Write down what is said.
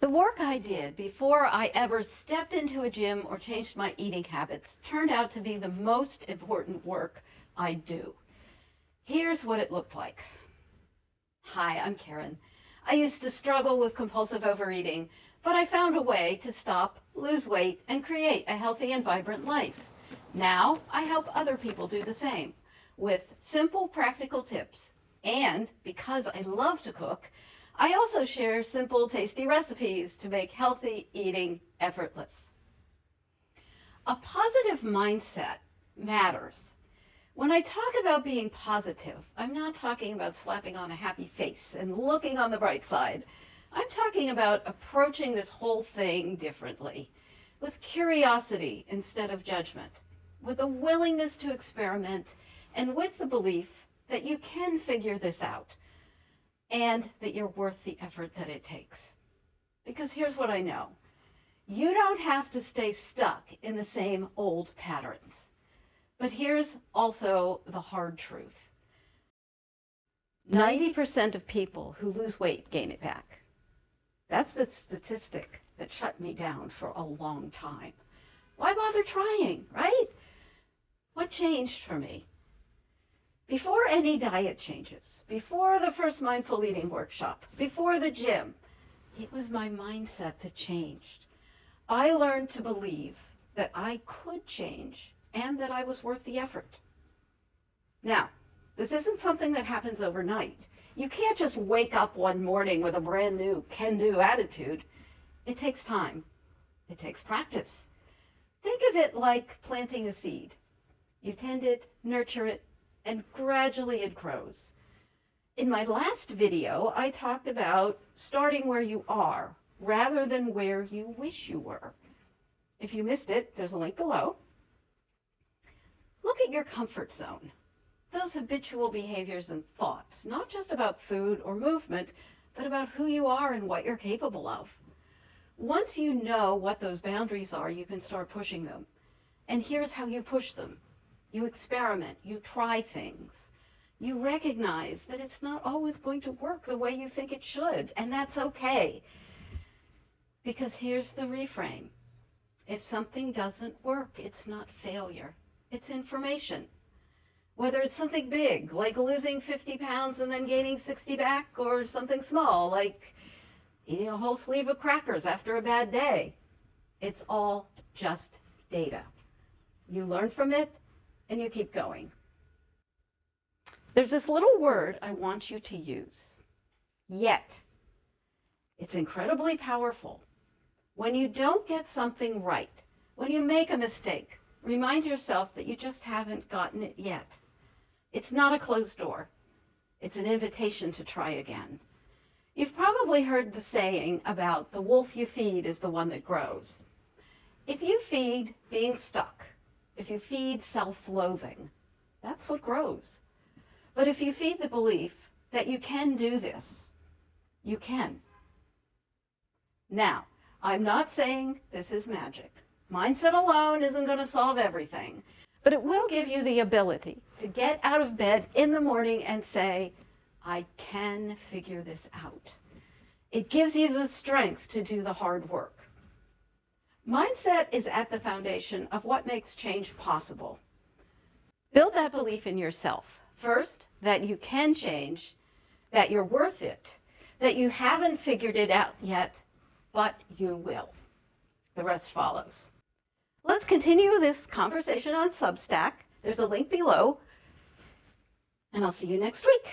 The work I did before I ever stepped into a gym or changed my eating habits turned out to be the most important work I do. Here's what it looked like. Hi, I'm Karen. I used to struggle with compulsive overeating, but I found a way to stop, lose weight, and create a healthy and vibrant life. Now I help other people do the same with simple, practical tips. And because I love to cook, I also share simple, tasty recipes to make healthy eating effortless. A positive mindset matters. When I talk about being positive, I'm not talking about slapping on a happy face and looking on the bright side. I'm talking about approaching this whole thing differently, with curiosity instead of judgment, with a willingness to experiment, and with the belief that you can figure this out and that you're worth the effort that it takes. Because here's what I know. You don't have to stay stuck in the same old patterns. But here's also the hard truth. 90% of people who lose weight gain it back. That's the statistic that shut me down for a long time. Why bother trying, right? What changed for me? Before any diet changes, before the first mindful eating workshop, before the gym, it was my mindset that changed. I learned to believe that I could change and that I was worth the effort. Now, this isn't something that happens overnight. You can't just wake up one morning with a brand new can-do attitude. It takes time. It takes practice. Think of it like planting a seed. You tend it, nurture it, and gradually it grows. In my last video, I talked about starting where you are rather than where you wish you were. If you missed it, there's a link below. Look at your comfort zone. Those habitual behaviors and thoughts, not just about food or movement, but about who you are and what you're capable of. Once you know what those boundaries are, you can start pushing them. And here's how you push them. You experiment, you try things. You recognize that it's not always going to work the way you think it should, and that's okay. Because here's the reframe. If something doesn't work, it's not failure. It's information. Whether it's something big, like losing 50 pounds and then gaining 60 back, or something small, like eating a whole sleeve of crackers after a bad day, it's all just data. You learn from it, and you keep going. There's this little word I want you to use. Yet. It's incredibly powerful. When you don't get something right, when you make a mistake, remind yourself that you just haven't gotten it yet. It's not a closed door. It's an invitation to try again. You've probably heard the saying about the wolf you feed is the one that grows. If you feed being stuck, if you feed self-loathing, that's what grows. But if you feed the belief that you can do this, you can. Now, I'm not saying this is magic. Mindset alone isn't going to solve everything, but it will give you the ability to get out of bed in the morning and say, I can figure this out. It gives you the strength to do the hard work. Mindset is at the foundation of what makes change possible. Build that belief in yourself. First, that you can change, that you're worth it, that you haven't figured it out yet, but you will. The rest follows. Let's continue this conversation on Substack. There's a link below, and I'll see you next week.